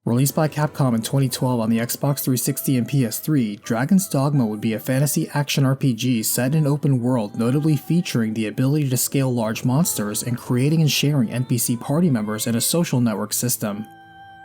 Released by Capcom in 2012 on the Xbox 360 and PS3, Dragon's Dogma would be a fantasy action RPG set in an open world, notably featuring the ability to scale large monsters and creating and sharing NPC party members in a social network system.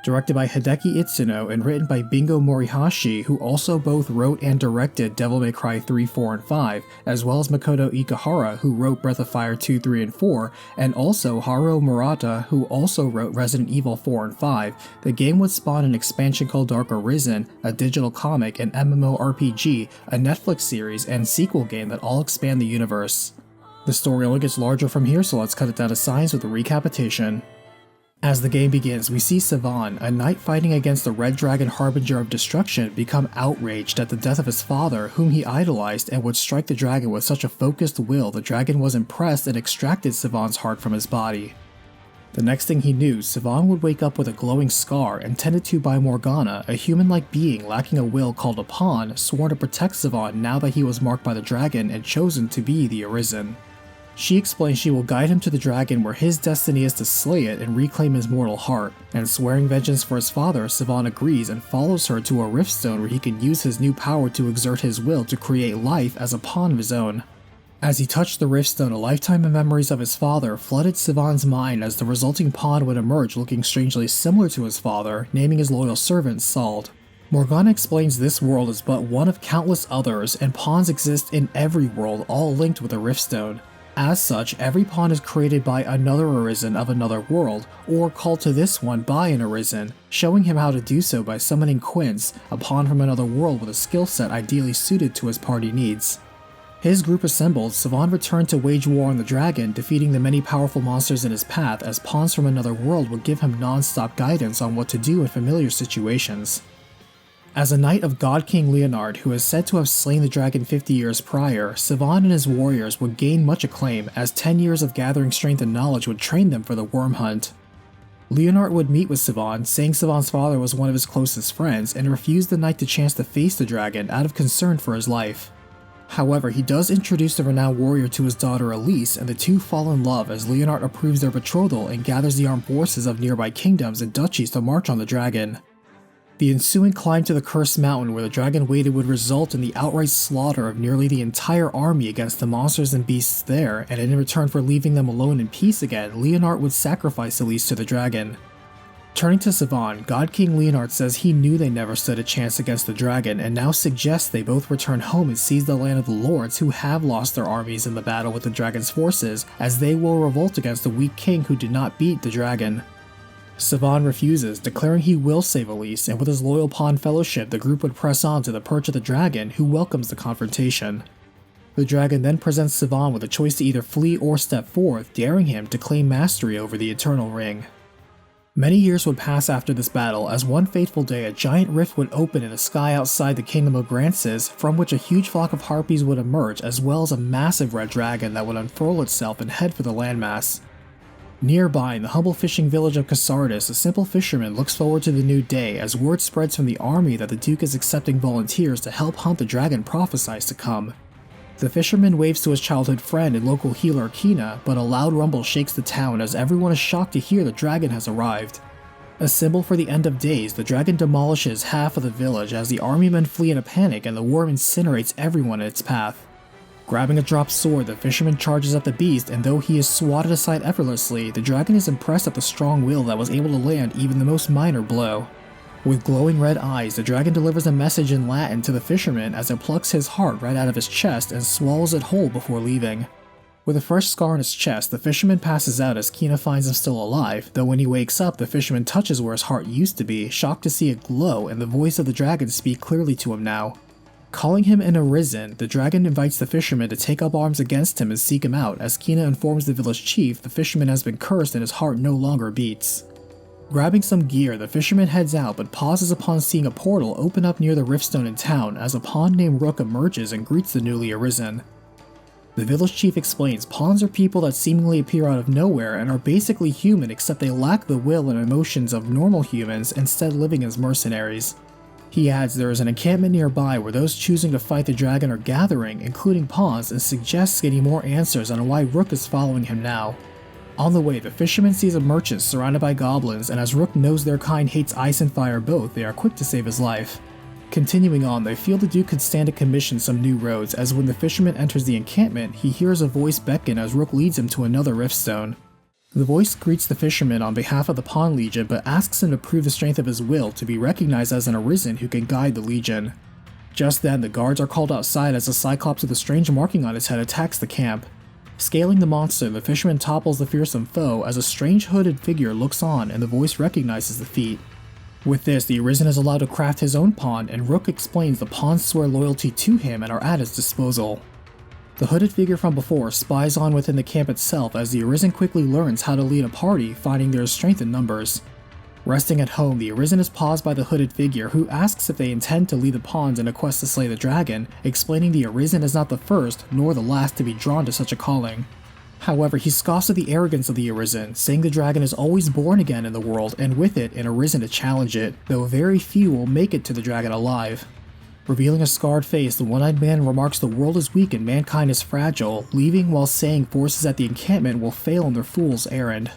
Directed by Hideki Itsuno and written by Bingo Morihashi, who also both wrote and directed Devil May Cry 3, 4, and 5, as well as Makoto Ikahara, who wrote Breath of Fire 2, 3, and 4, and also Haruo Murata, who also wrote Resident Evil 4 and 5, the game would spawn an expansion called Dark Arisen, a digital comic, an MMORPG, a Netflix series, and sequel game that all expand the universe. The story only gets larger from here, so let's cut it down to size with a recapitation. As the game begins, we see Seline, a knight fighting against the Red Dragon Harbinger of Destruction, become outraged at the death of his father, whom he idolized, and would strike the dragon with such a focused will the dragon was impressed and extracted Sevon's heart from his body. The next thing he knew, Seline would wake up with a glowing scar, intended to by Morgana, a human-like being lacking a will called a pawn, sworn to protect Seline now that he was marked by the dragon and chosen to be the Arisen. She explains she will guide him to the dragon where his destiny is to slay it and reclaim his mortal heart, and swearing vengeance for his father, Seline agrees and follows her to a riftstone where he can use his new power to exert his will to create life as a pawn of his own. As he touched the riftstone, a lifetime of memories of his father flooded Sevon's mind as the resulting pawn would emerge looking strangely similar to his father, naming his loyal servant Sald. Morgana explains this world is but one of countless others, and pawns exist in every world, all linked with a riftstone. As such, every pawn is created by another Arisen of another world, or called to this one by an Arisen, showing him how to do so by summoning Quince, a pawn from another world with a skill set ideally suited to his party needs. His group assembled, Seline returned to wage war on the dragon, defeating the many powerful monsters in his path as pawns from another world would give him non-stop guidance on what to do in familiar situations. As a knight of God King Leonard, who is said to have slain the dragon 50 years prior, Seline and his warriors would gain much acclaim as 10 years of gathering strength and knowledge would train them for the worm hunt. Leonard would meet with Seline, saying Sevon's father was one of his closest friends, and refused the knight the chance to face the dragon out of concern for his life. However, he does introduce the renowned warrior to his daughter Elise, and the two fall in love as Leonard approves their betrothal and gathers the armed forces of nearby kingdoms and duchies to march on the dragon. The ensuing climb to the Cursed Mountain where the dragon waited would result in the outright slaughter of nearly the entire army against the monsters and beasts there, and in return for leaving them alone in peace again, Leonard would sacrifice Elise to the dragon. Turning to Seline, God King Leonard says he knew they never stood a chance against the dragon, and now suggests they both return home and seize the land of the lords who have lost their armies in the battle with the dragon's forces, as they will revolt against the weak king who did not beat the dragon. Seline refuses, declaring he will save Elise, and with his loyal pawn fellowship, the group would press on to the perch of the dragon, who welcomes the confrontation. The dragon then presents Seline with a choice to either flee or step forth, daring him to claim mastery over the Eternal Ring. Many years would pass after this battle, as one fateful day a giant rift would open in the sky outside the kingdom of Gransys, from which a huge flock of harpies would emerge, as well as a massive red dragon that would unfurl itself and head for the landmass. Nearby, in the humble fishing village of Casardis, a simple fisherman looks forward to the new day as word spreads from the army that the Duke is accepting volunteers to help hunt the dragon prophesies to come. The fisherman waves to his childhood friend and local healer Kina, but a loud rumble shakes the town as everyone is shocked to hear the dragon has arrived. A symbol for the end of days, the dragon demolishes half of the village as the army men flee in a panic and the worm incinerates everyone in its path. Grabbing a dropped sword, the fisherman charges at the beast, and though he is swatted aside effortlessly, the dragon is impressed at the strong will that was able to land even the most minor blow. With glowing red eyes, the dragon delivers a message in Latin to the fisherman as it plucks his heart right out of his chest and swallows it whole before leaving. With a fresh scar on his chest, the fisherman passes out as Kina finds him still alive, though when he wakes up, the fisherman touches where his heart used to be, shocked to see it glow and the voice of the dragon speak clearly to him now. Calling him an Arisen, the dragon invites the fisherman to take up arms against him and seek him out, as Kina informs the village chief the fisherman has been cursed and his heart no longer beats. Grabbing some gear, the fisherman heads out but pauses upon seeing a portal open up near the riftstone in town as a pawn named Rook emerges and greets the newly Arisen. The village chief explains pawns are people that seemingly appear out of nowhere and are basically human except they lack the will and emotions of normal humans, instead living as mercenaries. He adds there is an encampment nearby where those choosing to fight the dragon are gathering, including pawns, and suggests getting more answers on why Rook is following him now. On the way, the fisherman sees a merchant surrounded by goblins, and as Rook knows their kind hates ice and fire both, they are quick to save his life. Continuing on, they feel the Duke could stand to commission some new roads, as when the fisherman enters the encampment, he hears a voice beckon as Rook leads him to another riftstone. The voice greets the fisherman on behalf of the Pawn Legion, but asks him to prove the strength of his will to be recognized as an Arisen who can guide the Legion. Just then, the guards are called outside as a Cyclops with a strange marking on his head attacks the camp. Scaling the monster, the fisherman topples the fearsome foe as a strange hooded figure looks on and the voice recognizes the feat. With this, the Arisen is allowed to craft his own pawn, and Rook explains the pawns swear loyalty to him and are at his disposal. The hooded figure from before spies on within the camp itself as the Arisen quickly learns how to lead a party, finding there is strength in numbers. Resting at home, the Arisen is paused by the hooded figure who asks if they intend to lead the pawns in a quest to slay the dragon, explaining the Arisen is not the first nor the last to be drawn to such a calling. However, he scoffs at the arrogance of the Arisen, saying the dragon is always born again in the world and with it an Arisen to challenge it, though very few will make it to the dragon alive. Revealing a scarred face, the one-eyed man remarks the world is weak and mankind is fragile, leaving while saying forces at the encampment will fail in their fool's errand.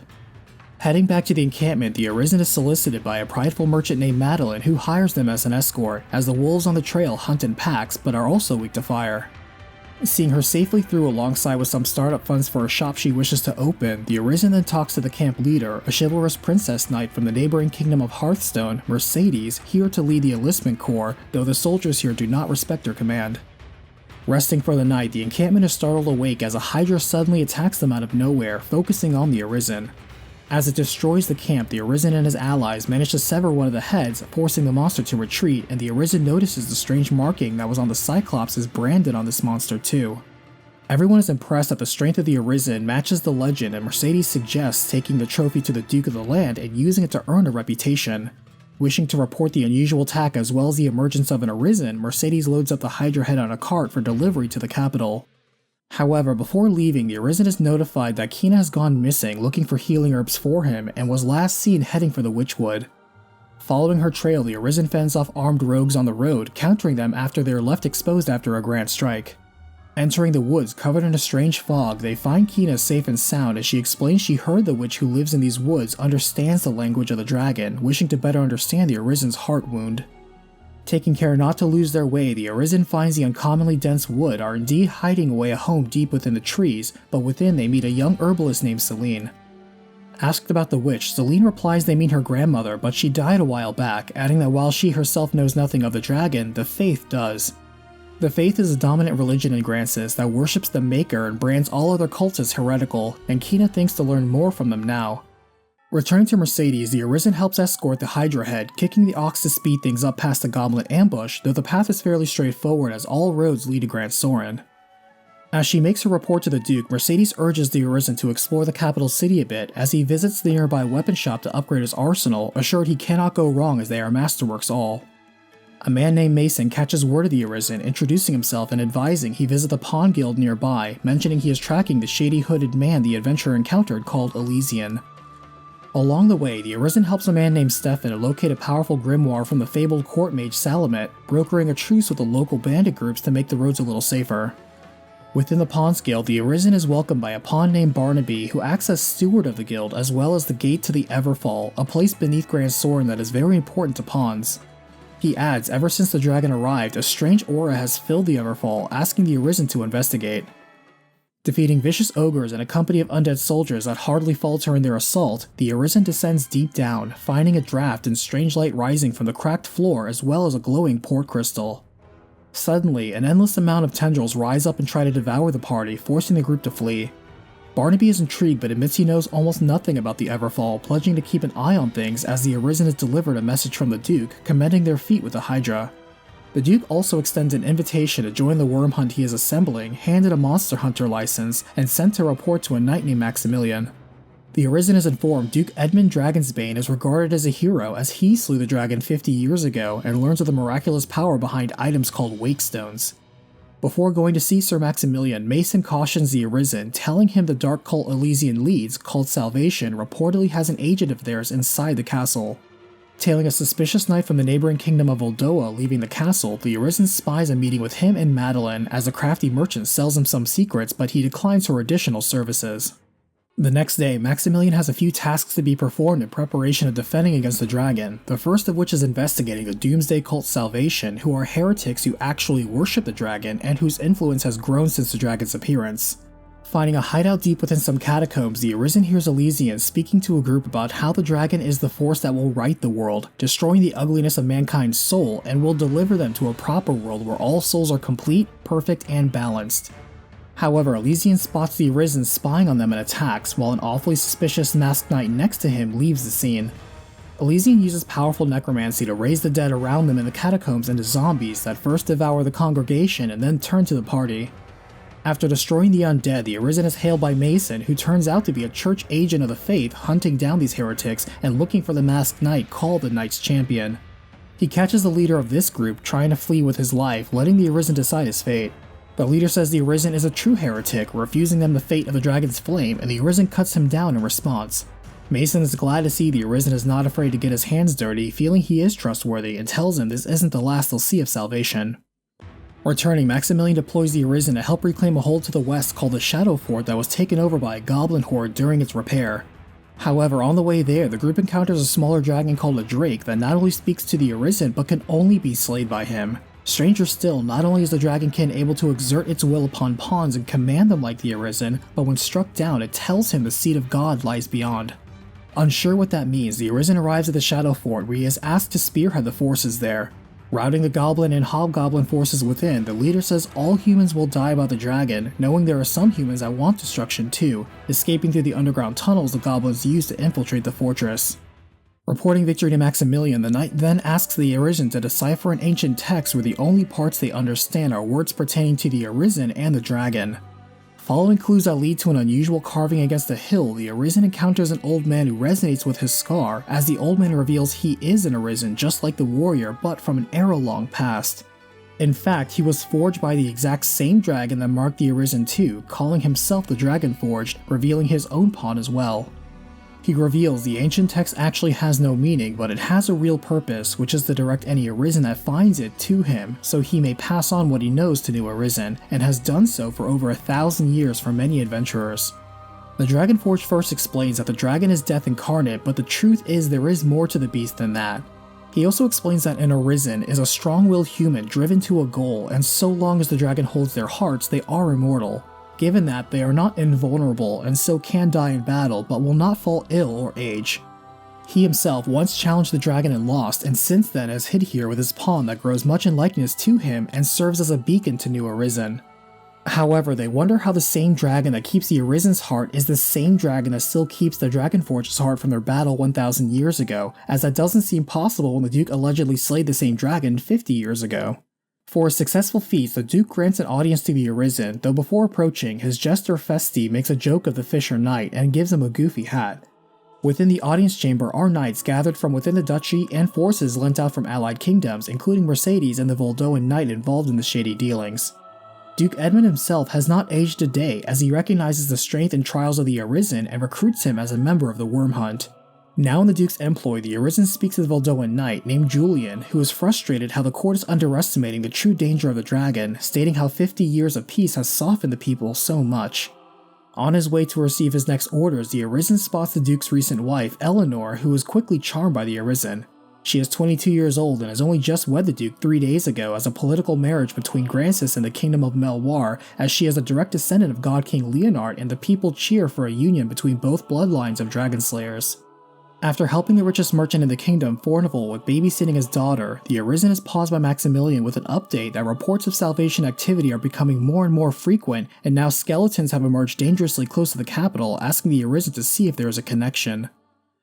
Heading back to the encampment, the Arisen is solicited by a prideful merchant named Madeline who hires them as an escort, as the wolves on the trail hunt in packs but are also weak to fire. Seeing her safely through alongside with some startup funds for a shop she wishes to open, the Arisen then talks to the camp leader, a chivalrous princess knight from the neighboring kingdom of Hearthstone, Mercedes, here to lead the enlistment corps, though the soldiers here do not respect her command. Resting for the night, the encampment is startled awake as a Hydra suddenly attacks them out of nowhere, focusing on the Arisen. As it destroys the camp, the Arisen and his allies manage to sever one of the heads, forcing the monster to retreat, and the Arisen notices the strange marking that was on the Cyclops is branded on this monster too. Everyone is impressed that the strength of the Arisen matches the legend, and Mercedes suggests taking the trophy to the Duke of the land and using it to earn a reputation. Wishing to report the unusual attack as well as the emergence of an Arisen, Mercedes loads up the Hydra head on a cart for delivery to the capital. However, before leaving, the Arisen is notified that Kina has gone missing looking for healing herbs for him and was last seen heading for the Witchwood. Following her trail, the Arisen fends off armed rogues on the road, countering them after they are left exposed after a grand strike. Entering the woods covered in a strange fog, they find Kina safe and sound as she explains she heard the witch who lives in these woods understands the language of the dragon, wishing to better understand the Arisen's heart wound. Taking care not to lose their way, the Arisen finds the uncommonly dense wood are indeed hiding away a home deep within the trees, but within they meet a young herbalist named Seline. Asked about the witch, Seline replies they mean her grandmother, but she died a while back, adding that while she herself knows nothing of the dragon, the Faith does. The Faith is a dominant religion in Gransys that worships the Maker and brands all other cults as heretical, and Kina thinks to learn more from them now. Returning to Mercedes, the Arisen helps escort the Hydra head, kicking the ox to speed things up past the Goblin ambush, though the path is fairly straightforward as all roads lead to Grand Soren. As she makes her report to the Duke, Mercedes urges the Arisen to explore the capital city a bit as he visits the nearby weapon shop to upgrade his arsenal, assured he cannot go wrong as they are masterworks all. A man named Mason catches word of the Arisen, introducing himself and advising he visit the Pawn Guild nearby, mentioning he is tracking the shady hooded man the adventurer encountered called Elysian. Along the way, the Arisen helps a man named Stefan to locate a powerful grimoire from the fabled court mage Salamet, brokering a truce with the local bandit groups to make the roads a little safer. Within the Pawns Guild, the Arisen is welcomed by a pawn named Barnaby who acts as steward of the guild as well as the gate to the Everfall, a place beneath Grand Soren that is very important to pawns. He adds, ever since the dragon arrived, a strange aura has filled the Everfall, asking the Arisen to investigate. Defeating vicious ogres and a company of undead soldiers that hardly falter in their assault, the Arisen descends deep down, finding a draft and strange light rising from the cracked floor as well as a glowing port crystal. Suddenly, an endless amount of tendrils rise up and try to devour the party, forcing the group to flee. Barnaby is intrigued but admits he knows almost nothing about the Everfall, pledging to keep an eye on things as the Arisen is delivered a message from the Duke, commending their feat with the Hydra. The Duke also extends an invitation to join the worm hunt he is assembling, handed a monster hunter license, and sent to report to a knight named Maximilian. The Arisen is informed Duke Edmund Dragonsbane is regarded as a hero as he slew the dragon 50 years ago and learns of the miraculous power behind items called Wakestones. Before going to see Sir Maximilian, Mason cautions the Arisen, telling him the dark cult Elysian leads, called Salvation, reportedly has an agent of theirs inside the castle. Tailing a suspicious knight from the neighboring kingdom of Oldoa leaving the castle, the Arisen spies a meeting with him and Madeline as the crafty merchant sells him some secrets but he declines her additional services. The next day, Maximilian has a few tasks to be performed in preparation of defending against the dragon, the first of which is investigating the Doomsday Cult Salvation, who are heretics who actually worship the dragon and whose influence has grown since the dragon's appearance. Finding a hideout deep within some catacombs, the Arisen hears Elysian speaking to a group about how the dragon is the force that will right the world, destroying the ugliness of mankind's soul, and will deliver them to a proper world where all souls are complete, perfect, and balanced. However, Elysian spots the Arisen spying on them and attacks, while an awfully suspicious masked knight next to him leaves the scene. Elysian uses powerful necromancy to raise the dead around them in the catacombs into zombies that first devour the congregation and then turn to the party. After destroying the undead, the Arisen is hailed by Mason, who turns out to be a church agent of the faith hunting down these heretics and looking for the masked knight called the Knights Champion. He catches the leader of this group trying to flee with his life, letting the Arisen decide his fate. The leader says the Arisen is a true heretic, refusing them the fate of the dragon's flame, and the Arisen cuts him down in response. Mason is glad to see the Arisen is not afraid to get his hands dirty, feeling he is trustworthy, and tells him this isn't the last they'll see of Salvation. Returning, Maximilian deploys the Arisen to help reclaim a hold to the west called the Shadow Fort that was taken over by a goblin horde during its repair. However, on the way there, the group encounters a smaller dragon called a Drake that not only speaks to the Arisen but can only be slayed by him. Stranger still, not only is the dragonkin able to exert its will upon pawns and command them like the Arisen, but when struck down it tells him the seat of God lies beyond. Unsure what that means, the Arisen arrives at the Shadow Fort where he is asked to spearhead the forces there. Routing the goblin and hobgoblin forces within, the leader says all humans will die by the dragon, knowing there are some humans that want destruction too, escaping through the underground tunnels the goblins use to infiltrate the fortress. Reporting victory to Maximilian, the knight then asks the Arisen to decipher an ancient text where the only parts they understand are words pertaining to the Arisen and the dragon. Following clues that lead to an unusual carving against a hill, the Arisen encounters an old man who resonates with his scar, as the old man reveals he is an Arisen just like the warrior, but from an era long past. In fact, he was forged by the exact same dragon that marked the Arisen too, calling himself the Dragon Forged, revealing his own pawn as well. He reveals the ancient text actually has no meaning, but it has a real purpose, which is to direct any Arisen that finds it to him, so he may pass on what he knows to new Arisen, and has done so for over 1,000 years for many adventurers. The Dragon Forge first explains that the dragon is death incarnate, but the truth is there is more to the beast than that. He also explains that an Arisen is a strong-willed human driven to a goal, and so long as the dragon holds their hearts, they are immortal. Given that, they are not invulnerable and so can die in battle, but will not fall ill or age. He himself once challenged the dragon and lost, and since then has hid here with his pawn that grows much in likeness to him and serves as a beacon to new Arisen. However, they wonder how the same dragon that keeps the Arisen's heart is the same dragon that still keeps the Dragonforge's heart from their battle 1,000 years ago, as that doesn't seem possible when the Duke allegedly slayed the same dragon 50 years ago. For his successful feats, the Duke grants an audience to the Arisen, though before approaching, his jester Festi makes a joke of the Fisher Knight and gives him a goofy hat. Within the audience chamber are knights gathered from within the duchy and forces lent out from allied kingdoms, including Mercedes and the Voldoan knight involved in the shady dealings. Duke Edmund himself has not aged a day, as he recognizes the strength and trials of the Arisen and recruits him as a member of the Worm Hunt. Now in the Duke's employ, the Arisen speaks to the Voldoan knight named Julian, who is frustrated how the court is underestimating the true danger of the dragon, stating how 50 years of peace has softened the people so much. On his way to receive his next orders, the Arisen spots the Duke's recent wife, Eleanor, who is quickly charmed by the Arisen. She is 22 years old and has only just wed the Duke 3 days ago as a political marriage between Gransys and the Kingdom of Melwar, as she is a direct descendant of God King Leonard, and the people cheer for a union between both bloodlines of dragon slayers. After helping the richest merchant in the kingdom, Fornival, with babysitting his daughter, the Arisen is paused by Maximilian with an update that reports of Salvation activity are becoming more and more frequent, and now skeletons have emerged dangerously close to the capital, asking the Arisen to see if there is a connection.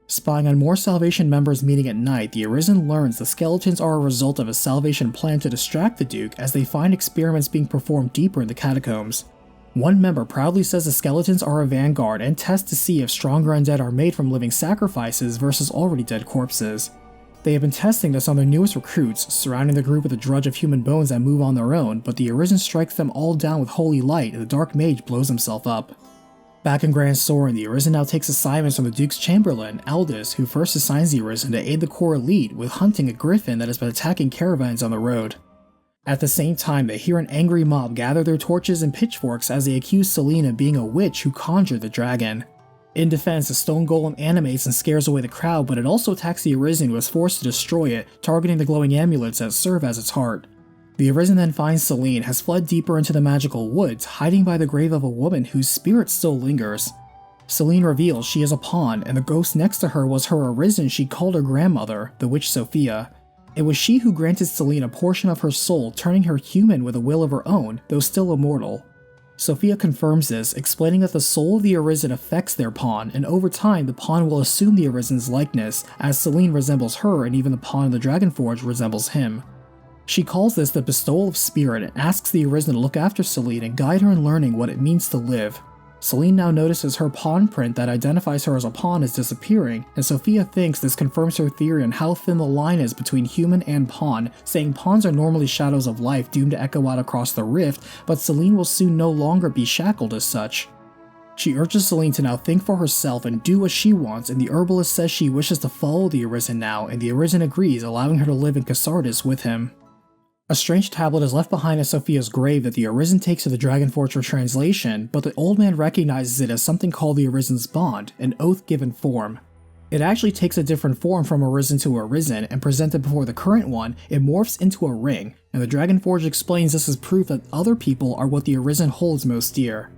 Spying on more Salvation members meeting at night, the Arisen learns the skeletons are a result of a Salvation plan to distract the Duke as they find experiments being performed deeper in the catacombs. One member proudly says the skeletons are a vanguard and test to see if stronger undead are made from living sacrifices versus already dead corpses. They have been testing this on their newest recruits, surrounding the group with a drudge of human bones that move on their own, but the Arisen strikes them all down with holy light and the Dark Mage blows himself up. Back in Grand Soren, the Arisen now takes assignments from the Duke's Chamberlain, Aldous, who first assigns the Arisen to aid the core elite with hunting a griffin that has been attacking caravans on the road. At the same time, they hear an angry mob gather their torches and pitchforks as they accuse Seline of being a witch who conjured the dragon. In defense, the stone golem animates and scares away the crowd, but it also attacks the Arisen, who is forced to destroy it, targeting the glowing amulets that serve as its heart. The Arisen then finds Seline has fled deeper into the magical woods, hiding by the grave of a woman whose spirit still lingers. Seline reveals she is a pawn, and the ghost next to her was her Arisen she called her grandmother, the witch Sophia. It was she who granted Seline a portion of her soul, turning her human with a will of her own, though still immortal. Sophia confirms this, explaining that the soul of the Arisen affects their pawn, and over time the pawn will assume the Arisen's likeness, as Seline resembles her and even the pawn in the Dragonforge resembles him. She calls this the bestowal of spirit and asks the Arisen to look after Seline and guide her in learning what it means to live. Seline now notices her pawn print that identifies her as a pawn is disappearing, and Sophia thinks this confirms her theory on how thin the line is between human and pawn, saying pawns are normally shadows of life doomed to echo out across the rift, but Seline will soon no longer be shackled as such. She urges Seline to now think for herself and do what she wants, and the herbalist says she wishes to follow the Arisen now, and the Arisen agrees, allowing her to live in Casardis with him. A strange tablet is left behind at Sophia's grave that the Arisen takes to the Dragonforge for translation, but the old man recognizes it as something called the Arisen's Bond, an oath-given form. It actually takes a different form from Arisen to Arisen, and presented before the current one, it morphs into a ring, and the Dragonforge explains this as proof that other people are what the Arisen holds most dear.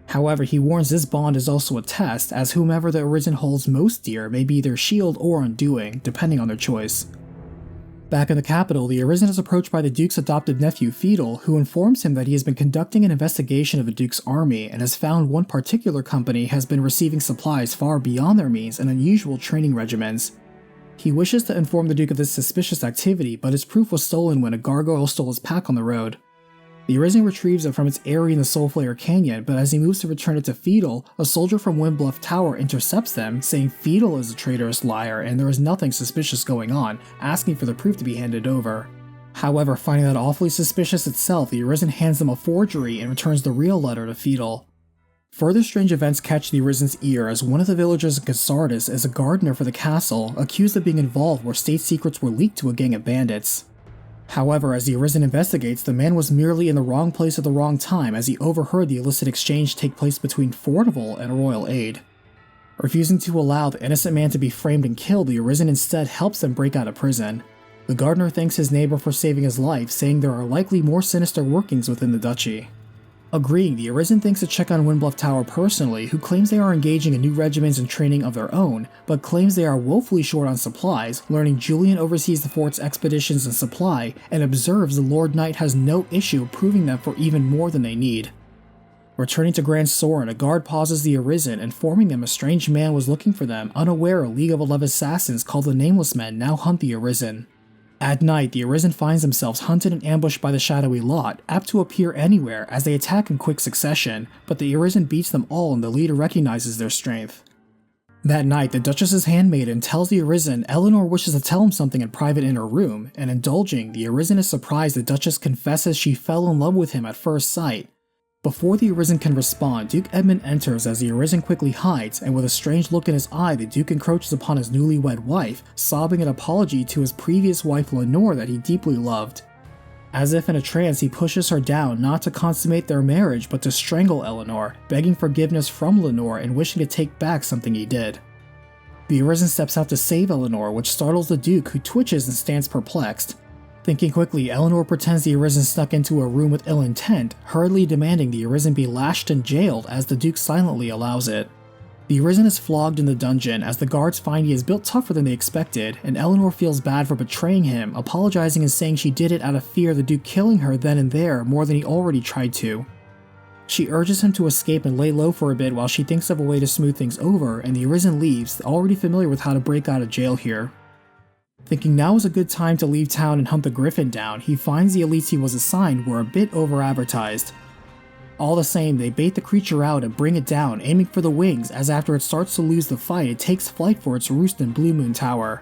However, he warns this bond is also a test, as whomever the Arisen holds most dear may be their shield or undoing, depending on their choice. Back in the capital, the Arisen is approached by the Duke's adopted nephew, Feudal, who informs him that he has been conducting an investigation of the Duke's army and has found one particular company has been receiving supplies far beyond their means and unusual training regimens. He wishes to inform the Duke of this suspicious activity, but his proof was stolen when a gargoyle stole his pack on the road. The Arisen retrieves it from its eyrie in the Soulflayer Canyon, but as he moves to return it to Feudal, a soldier from Windbluff Tower intercepts them, saying Feudal is a traitorous liar and there is nothing suspicious going on, asking for the proof to be handed over. However, finding that awfully suspicious itself, the Arisen hands them a forgery and returns the real letter to Feudal. Further strange events catch the Arisen's ear as one of the villagers in Casardis is a gardener for the castle, accused of being involved where state secrets were leaked to a gang of bandits. However, as the Arisen investigates, the man was merely in the wrong place at the wrong time as he overheard the illicit exchange take place between Fortival and a royal aide. Refusing to allow the innocent man to be framed and killed, the Arisen instead helps them break out of prison. The gardener thanks his neighbor for saving his life, saying there are likely more sinister workings within the duchy. Agreeing, the Arisen thinks to check on Windbluff Tower personally, who claims they are engaging in new regiments and training of their own, but claims they are woefully short on supplies, learning Julian oversees the fort's expeditions and supply, and observes the Lord Knight has no issue approving them for even more than they need. Returning to Grand Soren, a guard pauses the Arisen, informing them a strange man was looking for them, unaware a League of 11 assassins called the Nameless Men now hunt the Arisen. At night, the Arisen finds themselves hunted and ambushed by the shadowy lot, apt to appear anywhere as they attack in quick succession, but the Arisen beats them all and the leader recognizes their strength. That night, the Duchess's handmaiden tells the Arisen Eleanor wishes to tell him something in private in her room, and indulging, the Arisen is surprised the Duchess confesses she fell in love with him at first sight. Before the Arisen can respond, Duke Edmund enters as the Arisen quickly hides, and with a strange look in his eye, the Duke encroaches upon his newlywed wife, sobbing an apology to his previous wife Lenore that he deeply loved. As if in a trance, he pushes her down not to consummate their marriage but to strangle Eleanor, begging forgiveness from Lenore and wishing to take back something he did. The Arisen steps out to save Eleanor, which startles the Duke, who twitches and stands perplexed. Thinking quickly, Eleanor pretends the Arisen snuck into a room with ill intent, hurriedly demanding the Arisen be lashed and jailed as the Duke silently allows it. The Arisen is flogged in the dungeon as the guards find he is built tougher than they expected, and Eleanor feels bad for betraying him, apologizing and saying she did it out of fear of the Duke killing her then and there more than he already tried to. She urges him to escape and lay low for a bit while she thinks of a way to smooth things over, and the Arisen leaves, already familiar with how to break out of jail here. Thinking now is a good time to leave town and hunt the Griffin down, he finds the elites he was assigned were a bit over-advertised. All the same, they bait the creature out and bring it down, aiming for the wings, as after it starts to lose the fight, it takes flight for its roost in Blue Moon Tower.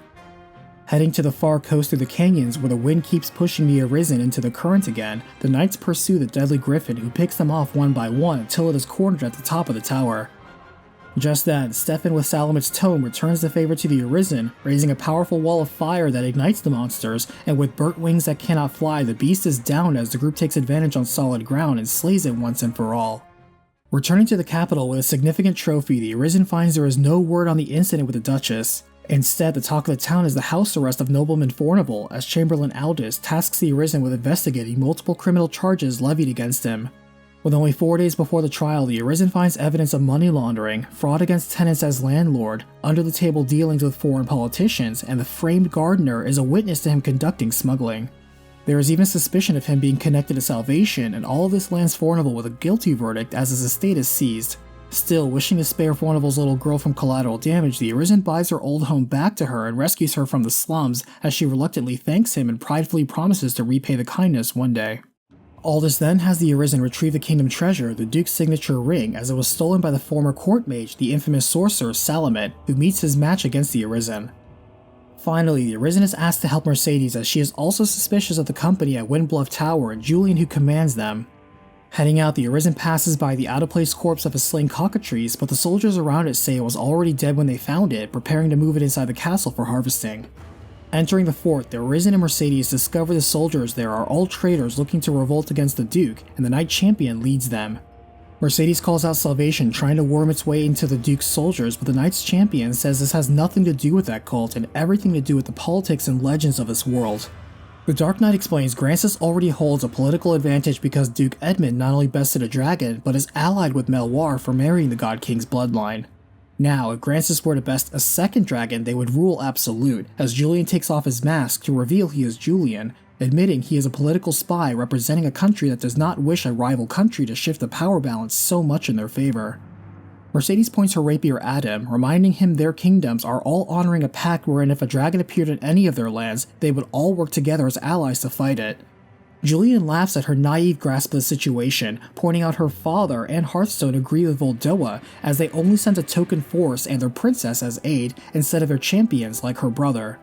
Heading to the far coast through the canyons where the wind keeps pushing the Arisen into the current again, the knights pursue the deadly Griffin, who picks them off one by one until it is cornered at the top of the tower. Just then, Stefan with Salamit's tome returns the favor to the Arisen, raising a powerful wall of fire that ignites the monsters, and with burnt wings that cannot fly, the beast is downed as the group takes advantage on solid ground and slays it once and for all. Returning to the capital with a significant trophy, the Arisen finds there is no word on the incident with the Duchess. Instead, the talk of the town is the house arrest of nobleman Fornival, as Chamberlain Aldous tasks the Arisen with investigating multiple criminal charges levied against him. With only 4 days before the trial, the Arisen finds evidence of money laundering, fraud against tenants as landlord, under-the-table dealings with foreign politicians, and the framed gardener is a witness to him conducting smuggling. There is even suspicion of him being connected to Salvation, and all of this lands Fornival with a guilty verdict as his estate is seized. Still, wishing to spare Fornival's little girl from collateral damage, the Arisen buys her old home back to her and rescues her from the slums as she reluctantly thanks him and pridefully promises to repay the kindness one day. Aldous then has the Arisen retrieve the kingdom treasure, the Duke's signature ring, as it was stolen by the former court mage, the infamous sorcerer Seline, who meets his match against the Arisen. Finally, the Arisen is asked to help Mercedes as she is also suspicious of the company at Windbluff Tower and Julian who commands them. Heading out, the Arisen passes by the out-of-place corpse of a slain cockatrice, but the soldiers around it say it was already dead when they found it, preparing to move it inside the castle for harvesting. Entering the fort, the Arisen and Mercedes discover the soldiers there are all traitors looking to revolt against the Duke, and the Knight Champion leads them. Mercedes calls out Salvation, trying to worm its way into the Duke's soldiers, but the Knights Champion says this has nothing to do with that cult and everything to do with the politics and legends of this world. The Dark Knight explains Gransys already holds a political advantage because Duke Edmund not only bested a dragon, but is allied with Melwar for marrying the God King's bloodline. Now, if Gransys were to best a second dragon, they would rule absolute, as Julian takes off his mask to reveal he is Julian, admitting he is a political spy representing a country that does not wish a rival country to shift the power balance so much in their favor. Mercedes points her rapier at him, reminding him their kingdoms are all honoring a pact wherein if a dragon appeared in any of their lands, they would all work together as allies to fight it. Julian laughs at her naive grasp of the situation, pointing out her father and Hearthstone agree with Voldoa as they only sent a token force and their princess as aid instead of their champions like her brother.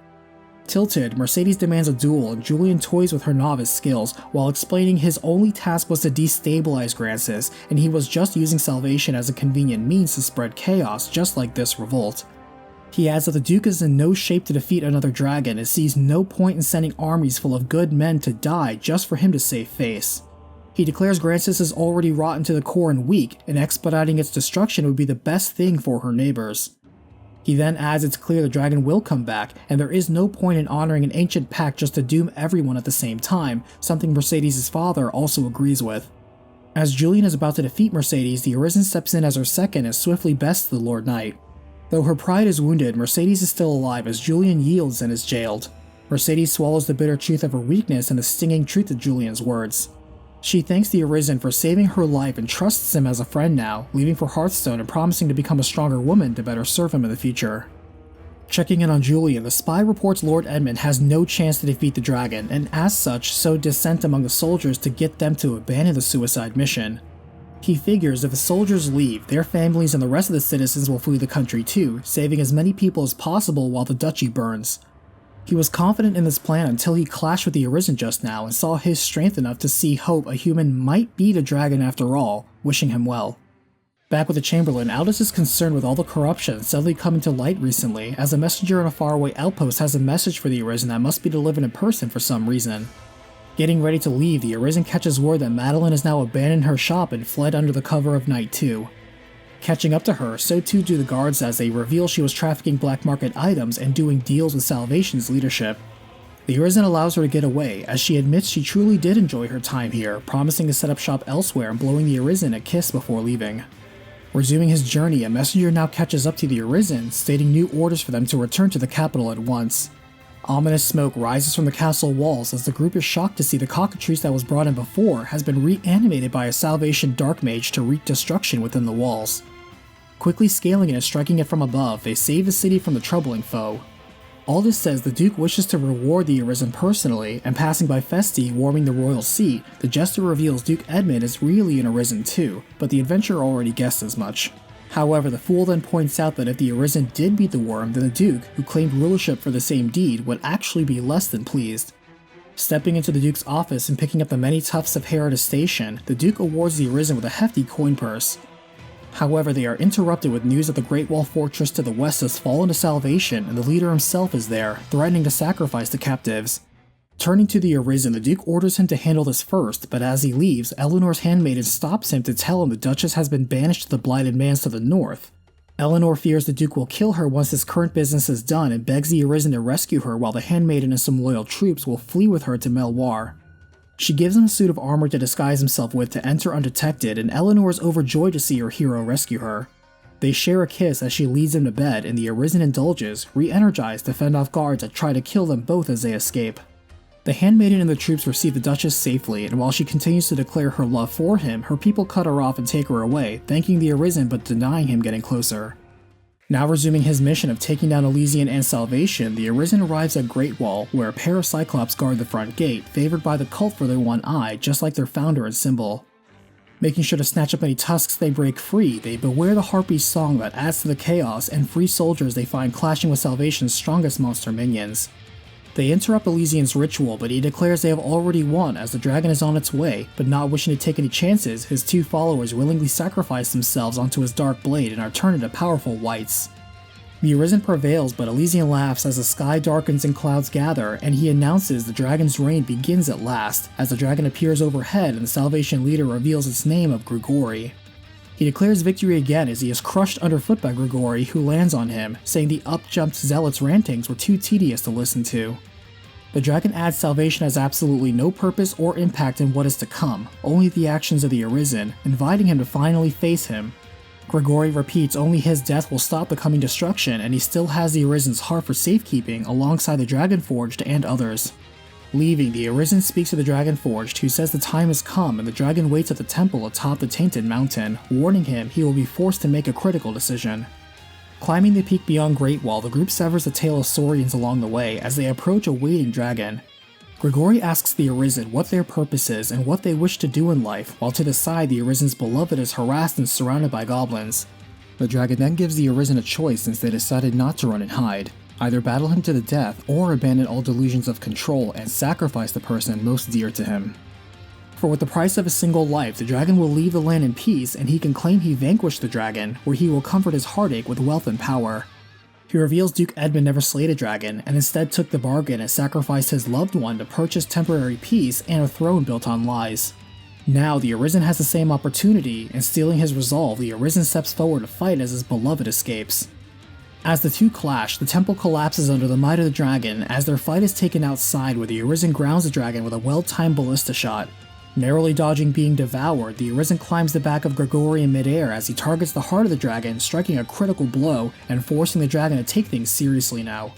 Tilted, Mercedes demands a duel and Julian toys with her novice skills while explaining his only task was to destabilize Gransys and he was just using Salvation as a convenient means to spread chaos just like this revolt. He adds that the Duke is in no shape to defeat another dragon and sees no point in sending armies full of good men to die just for him to save face. He declares Gransys is already rotten to the core and weak, and expediting its destruction would be the best thing for her neighbors. He then adds it's clear the dragon will come back, and there is no point in honoring an ancient pact just to doom everyone at the same time, something Mercedes' father also agrees with. As Julian is about to defeat Mercedes, the Arisen steps in as her second and swiftly bests the Lord Knight. Though her pride is wounded, Mercedes is still alive as Julian yields and is jailed. Mercedes swallows the bitter truth of her weakness and the stinging truth of Julian's words. She thanks the Arisen for saving her life and trusts him as a friend now, leaving for Hearthstone and promising to become a stronger woman to better serve him in the future. Checking in on Julian, the spy reports Lord Edmund has no chance to defeat the dragon, and as such sowed dissent among the soldiers to get them to abandon the suicide mission. He figures if the soldiers leave, their families and the rest of the citizens will flee the country too, saving as many people as possible while the duchy burns. He was confident in this plan until he clashed with the Arisen just now and saw his strength enough to see hope a human might beat a dragon after all, wishing him well. Back with the Chamberlain, Aldous is concerned with all the corruption suddenly coming to light recently, as a messenger on a faraway outpost has a message for the Arisen that must be delivered in person for some reason. Getting ready to leave, the Arisen catches word that Madeline has now abandoned her shop and fled under the cover of night 2. Catching up to her, so too do the guards as they reveal she was trafficking black market items and doing deals with Salvation's leadership. The Arisen allows her to get away, as she admits she truly did enjoy her time here, promising to set up shop elsewhere and blowing the Arisen a kiss before leaving. Resuming his journey, a messenger now catches up to the Arisen, stating new orders for them to return to the capital at once. Ominous smoke rises from the castle walls as the group is shocked to see the cockatrice that was brought in before has been reanimated by a Salvation Dark Mage to wreak destruction within the walls. Quickly scaling it and striking it from above, they save the city from the troubling foe. Aldous says the Duke wishes to reward the Arisen personally, and passing by Festi warming the royal seat, the Jester reveals Duke Edmund is really an Arisen too, but the adventurer already guessed as much. However, the fool then points out that if the Arisen did beat the worm, then the Duke, who claimed rulership for the same deed, would actually be less than pleased. Stepping into the Duke's office and picking up the many tufts of hair at his station, the Duke awards the Arisen with a hefty coin purse. However, they are interrupted with news that the Great Wall Fortress to the west has fallen to Salvation and the leader himself is there, threatening to sacrifice the captives. Turning to the Arisen, the Duke orders him to handle this first, but as he leaves, Eleanor's handmaiden stops him to tell him the Duchess has been banished to the Blighted Lands to the north. Eleanor fears the Duke will kill her once his current business is done and begs the Arisen to rescue her while the handmaiden and some loyal troops will flee with her to Melwar. She gives him a suit of armor to disguise himself with to enter undetected, and Eleanor is overjoyed to see her hero rescue her. They share a kiss as she leads him to bed, and the Arisen indulges, re-energized to fend off guards that try to kill them both as they escape. The handmaiden and the troops receive the Duchess safely, and while she continues to declare her love for him, her people cut her off and take her away, thanking the Arisen but denying him getting closer. Now resuming his mission of taking down Elysian and Salvation, the Arisen arrives at Great Wall, where a pair of Cyclops guard the front gate, favored by the cult for their one eye, just like their founder and symbol. Making sure to snatch up any tusks they break free, they beware the Harpy's song that adds to the chaos and free soldiers they find clashing with Salvation's strongest monster minions. They interrupt Elysian's ritual, but he declares they have already won as the dragon is on its way, but not wishing to take any chances, his two followers willingly sacrifice themselves onto his dark blade and are turned into powerful wights. The Arisen prevails, but Elysian laughs as the sky darkens and clouds gather, and he announces the dragon's reign begins at last, as the dragon appears overhead and the Salvation leader reveals its name of Grigori. He declares victory again as he is crushed underfoot by Grigori, who lands on him, saying the up-jumped zealot's rantings were too tedious to listen to. The dragon adds Salvation has absolutely no purpose or impact in what is to come, only the actions of the Arisen, inviting him to finally face him. Grigori repeats only his death will stop the coming destruction, and he still has the Arisen's heart for safekeeping alongside the Dragonforged and others. Leaving, the Arisen speaks to the Dragonforged, who says the time has come and the dragon waits at the temple atop the Tainted Mountain, warning him he will be forced to make a critical decision. Climbing the peak beyond Great Wall, the group severs the tail of Saurians along the way as they approach a waiting dragon. Grigori asks the Arisen what their purpose is and what they wish to do in life, while to the side the Arisen's beloved is harassed and surrounded by goblins. The dragon then gives the Arisen a choice since they decided not to run and hide. Either battle him to the death or abandon all delusions of control and sacrifice the person most dear to him. For with the price of a single life, the dragon will leave the land in peace and he can claim he vanquished the dragon, where he will comfort his heartache with wealth and power. He reveals Duke Edmund never slayed a dragon and instead took the bargain and sacrificed his loved one to purchase temporary peace and a throne built on lies. Now the Arisen has the same opportunity, and stealing his resolve, the Arisen steps forward to fight as his beloved escapes. As the two clash, the temple collapses under the might of the dragon as their fight is taken outside, where the Arisen grounds the dragon with a well-timed ballista shot. Narrowly dodging being devoured, the Arisen climbs the back of Grigori in midair as he targets the heart of the dragon, striking a critical blow and forcing the dragon to take things seriously now.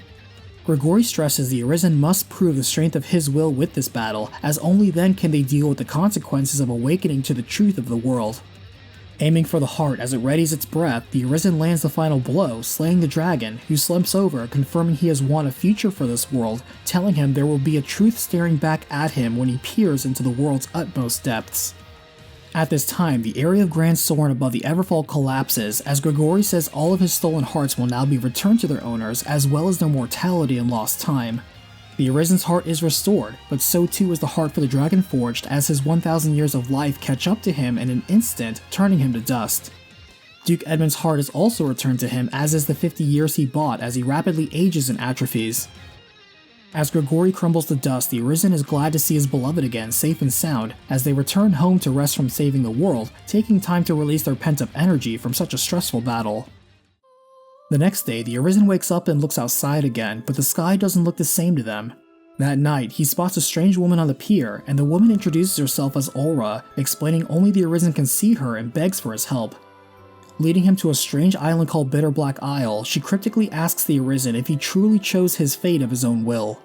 Grigori stresses the Arisen must prove the strength of his will with this battle, as only then can they deal with the consequences of awakening to the truth of the world. Aiming for the heart as it readies its breath, the Arisen lands the final blow, slaying the dragon, who slumps over, confirming he has won a future for this world, telling him there will be a truth staring back at him when he peers into the world's utmost depths. At this time, the area of Grand Soren above the Everfall collapses, as Grigori says all of his stolen hearts will now be returned to their owners, as well as their mortality and lost time. The Arisen's heart is restored, but so too is the heart for the Dragonforged as his 1,000 years of life catch up to him in an instant, turning him to dust. Duke Edmund's heart is also returned to him, as is the 50 years he bought as he rapidly ages and atrophies. As Grigori crumbles to dust, the Arisen is glad to see his beloved again, safe and sound, as they return home to rest from saving the world, taking time to release their pent-up energy from such a stressful battle. The next day, the Arisen wakes up and looks outside again, but the sky doesn't look the same to them. That night, he spots a strange woman on the pier, and the woman introduces herself as Aura, explaining only the Arisen can see her and begs for his help. Leading him to a strange island called Bitterblack Isle, she cryptically asks the Arisen if he truly chose his fate of his own will.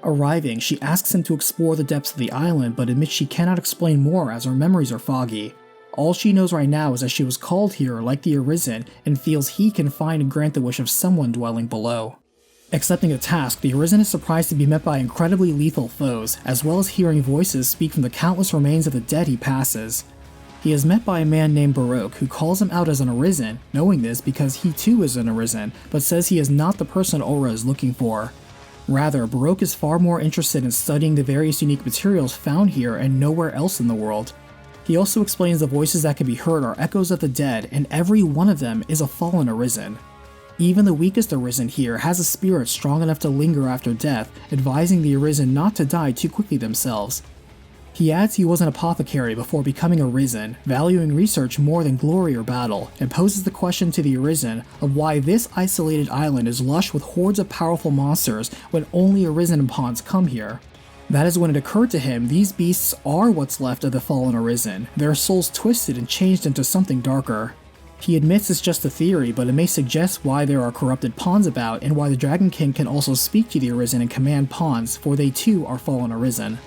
Arriving, she asks him to explore the depths of the island, but admits she cannot explain more as her memories are foggy. All she knows right now is that she was called here like the Arisen and feels he can find and grant the wish of someone dwelling below. Accepting the task, the Arisen is surprised to be met by incredibly lethal foes, as well as hearing voices speak from the countless remains of the dead he passes. He is met by a man named Baroque who calls him out as an Arisen, knowing this because he too is an Arisen, but says he is not the person Aura is looking for. Rather, Baroque is far more interested in studying the various unique materials found here and nowhere else in the world. He also explains the voices that can be heard are echoes of the dead, and every one of them is a fallen Arisen. Even the weakest Arisen here has a spirit strong enough to linger after death, advising the Arisen not to die too quickly themselves. He adds he was an apothecary before becoming Arisen, valuing research more than glory or battle, and poses the question to the Arisen of why this isolated island is lush with hordes of powerful monsters when only Arisen pawns come here. That is when it occurred to him these beasts are what's left of the fallen Arisen, their souls twisted and changed into something darker. He admits it's just a theory, but it may suggest why there are corrupted pawns about and why the Dragon King can also speak to the Arisen and command pawns, for they too are fallen Arisen.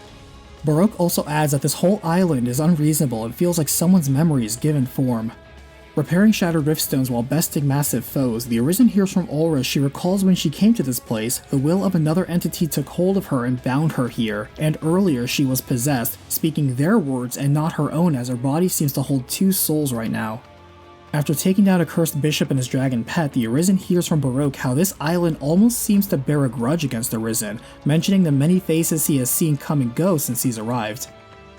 Baroque also adds that this whole island is unreasonable and feels like someone's memory is given form. Repairing shattered riftstones while besting massive foes, the Arisen hears from Aura she recalls when she came to this place, the will of another entity took hold of her and bound her here, and earlier she was possessed, speaking their words and not her own as her body seems to hold two souls right now. After taking down a cursed bishop and his dragon pet, the Arisen hears from Baroque how this island almost seems to bear a grudge against Arisen, mentioning the many faces he has seen come and go since he's arrived.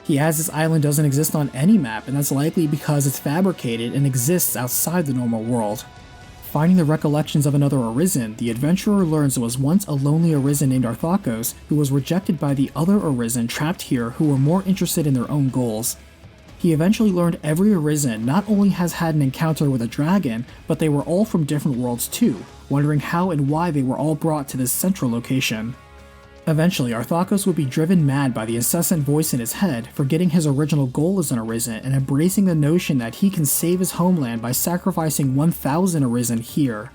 He adds this island doesn't exist on any map, and that's likely because it's fabricated and exists outside the normal world. Finding the recollections of another Arisen, the adventurer learns there was once a lonely Arisen named Arthakos who was rejected by the other Arisen trapped here who were more interested in their own goals. He eventually learned every Arisen not only has had an encounter with a dragon, but they were all from different worlds too, wondering how and why they were all brought to this central location. Eventually, Arthakos would be driven mad by the incessant voice in his head, forgetting his original goal as an Arisen and embracing the notion that he can save his homeland by sacrificing 1,000 Arisen here.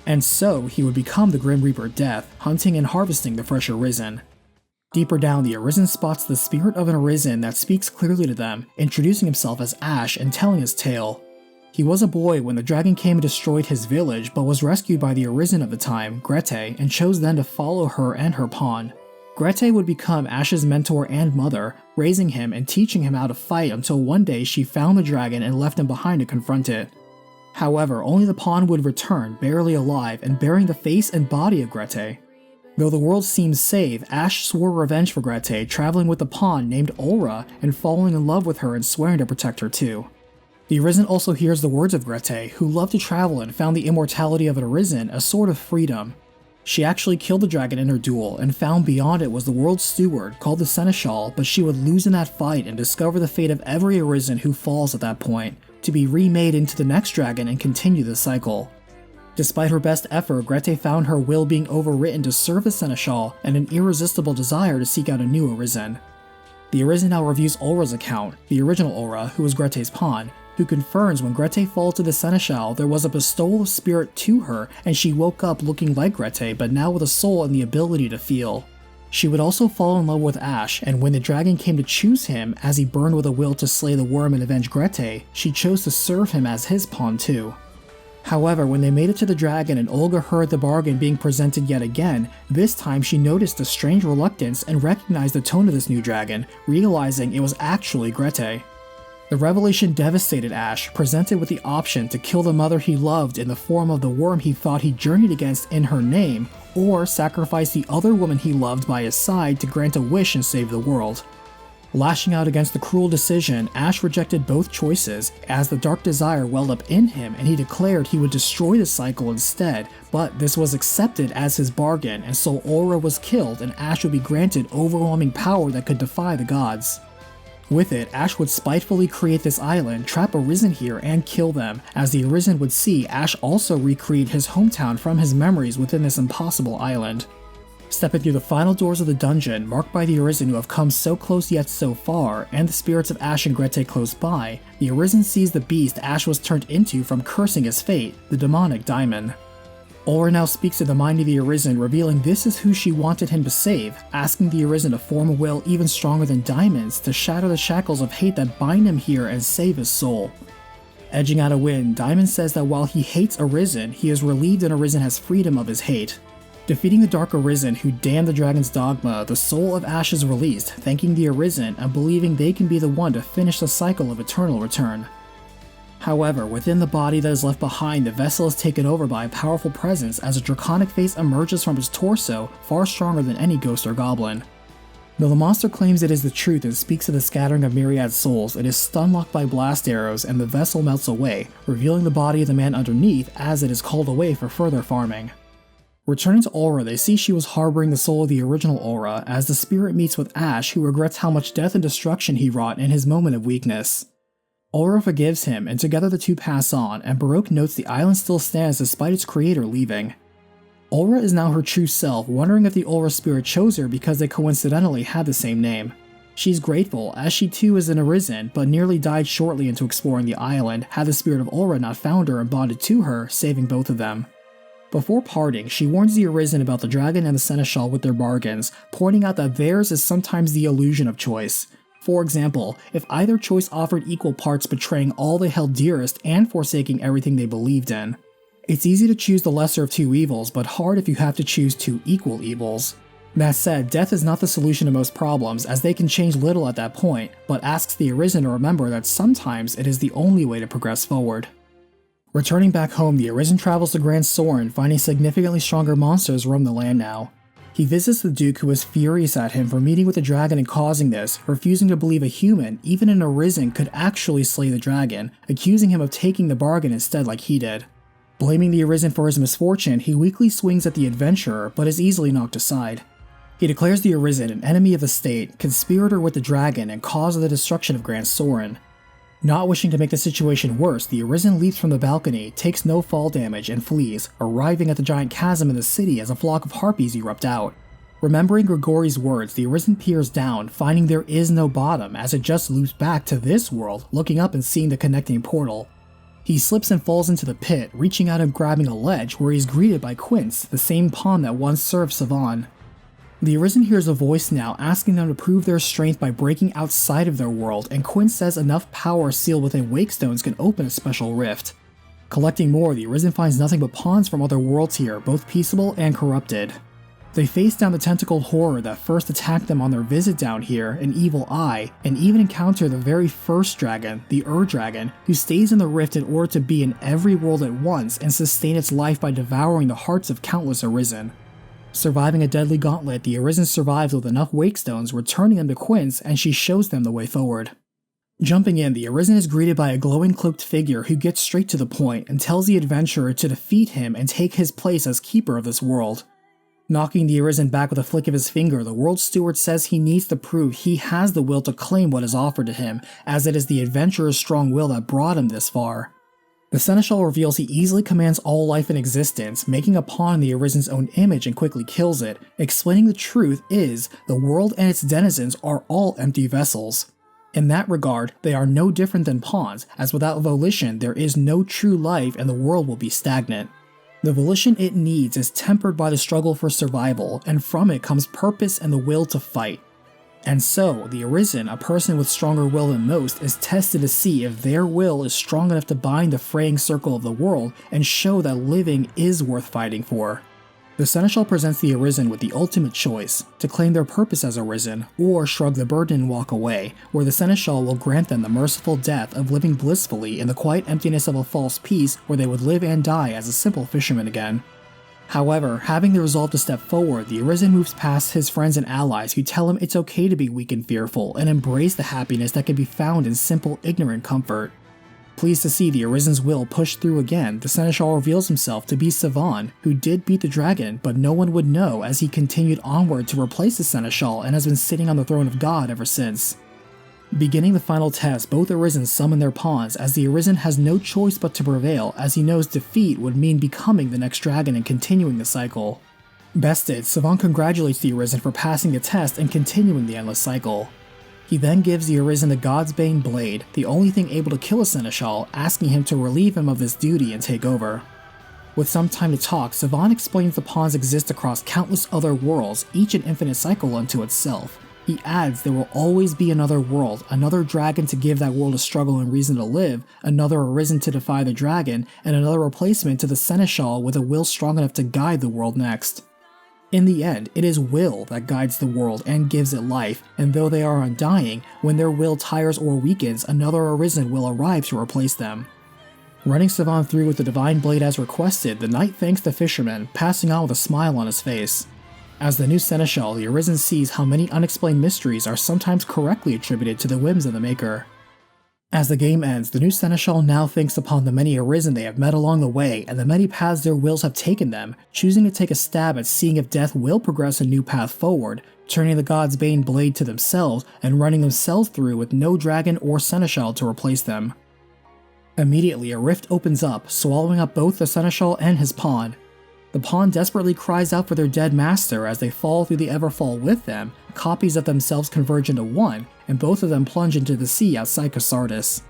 And so, he would become the Grim Reaper Death, hunting and harvesting the fresh Arisen. Deeper down, the Arisen spots the spirit of an Arisen that speaks clearly to them, introducing himself as Ash and telling his tale. He was a boy when the dragon came and destroyed his village, but was rescued by the Arisen of the time, Grete, and chose then to follow her and her pawn. Grete would become Ash's mentor and mother, raising him and teaching him how to fight until one day she found the dragon and left him behind to confront it. However, only the pawn would return, barely alive, and bearing the face and body of Grete. Though the world seems safe, Ash swore revenge for Grete, traveling with the pawn named Aura and falling in love with her and swearing to protect her too. The Arisen also hears the words of Grete, who loved to travel and found the immortality of an Arisen a sort of freedom. She actually killed the dragon in her duel and found beyond it was the world's steward called the Seneschal, but she would lose in that fight and discover the fate of every Arisen who falls at that point, to be remade into the next dragon and continue the cycle. Despite her best effort, Grete found her will being overwritten to serve the Seneschal and an irresistible desire to seek out a new Arisen. The Arisen now reviews Aura's account, the original Aura, who was Grete's pawn, who confirms when Grete falls to the Seneschal there was a bestowal of spirit to her and she woke up looking like Grete but now with a soul and the ability to feel. She would also fall in love with Ash, and when the dragon came to choose him as he burned with a will to slay the worm and avenge Grete, she chose to serve him as his pawn too. However, when they made it to the dragon and Olga heard the bargain being presented yet again, this time she noticed a strange reluctance and recognized the tone of this new dragon, realizing it was actually Grete. The revelation devastated Ash, presented with the option to kill the mother he loved in the form of the worm he thought he journeyed against in her name, or sacrifice the other woman he loved by his side to grant a wish and save the world. Lashing out against the cruel decision, Ash rejected both choices as the dark desire welled up in him and he declared he would destroy the cycle instead, but this was accepted as his bargain and so Aura was killed and Ash would be granted overwhelming power that could defy the gods. With it, Ash would spitefully create this island, trap Arisen here, and kill them, as the Arisen would see Ash also recreate his hometown from his memories within this impossible island. Stepping through the final doors of the dungeon, marked by the Arisen who have come so close yet so far, and the spirits of Ash and Grete close by, the Arisen sees the beast Ash was turned into from cursing his fate, the demonic Daimon. Aura now speaks to the mind of the Arisen, revealing this is who she wanted him to save, asking the Arisen to form a will even stronger than Daimon's to shatter the shackles of hate that bind him here and save his soul. Edging out a win, Daimon says that while he hates Arisen, he is relieved an Arisen has freedom of his hate. Defeating the Dark Arisen who damned the dragon's dogma, the soul of Ash is released, thanking the Arisen and believing they can be the one to finish the cycle of eternal return. However, within the body that is left behind, the vessel is taken over by a powerful presence as a draconic face emerges from his torso, far stronger than any ghost or goblin. Though the monster claims it is the truth and speaks of the scattering of myriad souls, it is stun-locked by blast arrows and the vessel melts away, revealing the body of the man underneath as it is called away for further farming. Returning to Aura, they see she was harboring the soul of the original Aura as the spirit meets with Ash, who regrets how much death and destruction he wrought in his moment of weakness. Aura forgives him, and together the two pass on, and Baroque notes the island still stands despite its creator leaving. Aura is now her true self, wondering if the Aura spirit chose her because they coincidentally had the same name. She's grateful, as she too is an Arisen, but nearly died shortly into exploring the island had the spirit of Aura not found her and bonded to her, saving both of them. Before parting, she warns the Arisen about the dragon and the seneschal with their bargains, pointing out that theirs is sometimes the illusion of choice. For example, if either choice offered equal parts betraying all they held dearest and forsaking everything they believed in. It's easy to choose the lesser of two evils, but hard if you have to choose two equal evils. That said, death is not the solution to most problems, as they can change little at that point, but asks the Arisen to remember that sometimes it is the only way to progress forward. Returning back home, the Arisen travels to Grand Soren, finding significantly stronger monsters roam the land now. He visits the Duke, who is furious at him for meeting with the dragon and causing this, refusing to believe a human, even an Arisen, could actually slay the dragon, accusing him of taking the bargain instead like he did. Blaming the Arisen for his misfortune, he weakly swings at the adventurer, but is easily knocked aside. He declares the Arisen an enemy of the state, conspirator with the dragon, and cause of the destruction of Grand Soren. Not wishing to make the situation worse, the Arisen leaps from the balcony, takes no fall damage, and flees, arriving at the giant chasm in the city as a flock of harpies erupt out. Remembering Grigori's words, the Arisen peers down, finding there is no bottom as it just loops back to this world, looking up and seeing the connecting portal. He slips and falls into the pit, reaching out and grabbing a ledge where he is greeted by Quince, the same pawn that once served Seline. The Arisen hears a voice now asking them to prove their strength by breaking outside of their world, and Quince says enough power sealed within Wakestones can open a special rift. Collecting more, the Arisen finds nothing but pawns from other worlds here, both peaceable and corrupted. They face down the tentacled horror that first attacked them on their visit down here, an evil eye, and even encounter the very first dragon, the Dragon, who stays in the rift in order to be in every world at once and sustain its life by devouring the hearts of countless Arisen. Surviving a deadly gauntlet, the Arisen survives with enough Wakestones, returning them to Quince, and she shows them the way forward. Jumping in, the Arisen is greeted by a glowing cloaked figure who gets straight to the point and tells the adventurer to defeat him and take his place as keeper of this world. Knocking the Arisen back with a flick of his finger, the World Steward says he needs to prove he has the will to claim what is offered to him, as it is the adventurer's strong will that brought him this far. The Seneschal reveals he easily commands all life in existence, making a pawn in the Arisen's own image and quickly kills it, explaining the truth is, the world and its denizens are all empty vessels. In that regard, they are no different than pawns, as without volition there is no true life and the world will be stagnant. The volition it needs is tempered by the struggle for survival, and from it comes purpose and the will to fight. And so, the Arisen, a person with stronger will than most, is tested to see if their will is strong enough to bind the fraying circle of the world and show that living is worth fighting for. The Seneschal presents the Arisen with the ultimate choice, to claim their purpose as Arisen, or shrug the burden and walk away, where the Seneschal will grant them the merciful death of living blissfully in the quiet emptiness of a false peace where they would live and die as a simple fisherman again. However, having the resolve to step forward, the Arisen moves past his friends and allies who tell him it's okay to be weak and fearful, and embrace the happiness that can be found in simple, ignorant comfort. Pleased to see the Arisen's will push through again, the Seneschal reveals himself to be Seline, who did beat the dragon, but no one would know as he continued onward to replace the Seneschal and has been sitting on the throne of God ever since. Beginning the final test, both Arisen summon their pawns, as the Arisen has no choice but to prevail, as he knows defeat would mean becoming the next dragon and continuing the cycle. Bested, Seline congratulates the Arisen for passing the test and continuing the endless cycle. He then gives the Arisen the God's Bane blade, the only thing able to kill a Seneschal, asking him to relieve him of this duty and take over. With some time to talk, Seline explains the pawns exist across countless other worlds, each an infinite cycle unto itself. He adds there will always be another world, another dragon to give that world a struggle and reason to live, another Arisen to defy the dragon, and another replacement to the Seneschal with a will strong enough to guide the world next. In the end, it is will that guides the world and gives it life, and though they are undying, when their will tires or weakens, another Arisen will arrive to replace them. Running Seline through with the Divine Blade as requested, the knight thanks the fisherman, passing on with a smile on his face. As the new seneschal, the Arisen sees how many unexplained mysteries are sometimes correctly attributed to the whims of the Maker. As the game ends, the new seneschal now thinks upon the many Arisen they have met along the way and the many paths their wills have taken them, choosing to take a stab at seeing if death will progress a new path forward, turning the God's Bane blade to themselves and running themselves through with no dragon or seneschal to replace them. Immediately, a rift opens up, swallowing up both the seneschal and his pawn. The pawn desperately cries out for their dead master as they fall through the everfall with them, copies of themselves converge into one, and both of them plunge into the sea outside Casardis.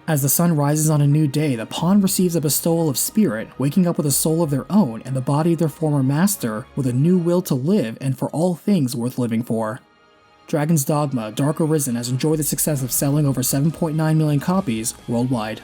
As the sun rises on a new day, the pawn receives a bestowal of spirit, waking up with a soul of their own and the body of their former master, with a new will to live and for all things worth living for. Dragon's Dogma: Dark Arisen has enjoyed the success of selling over 7.9 million copies worldwide.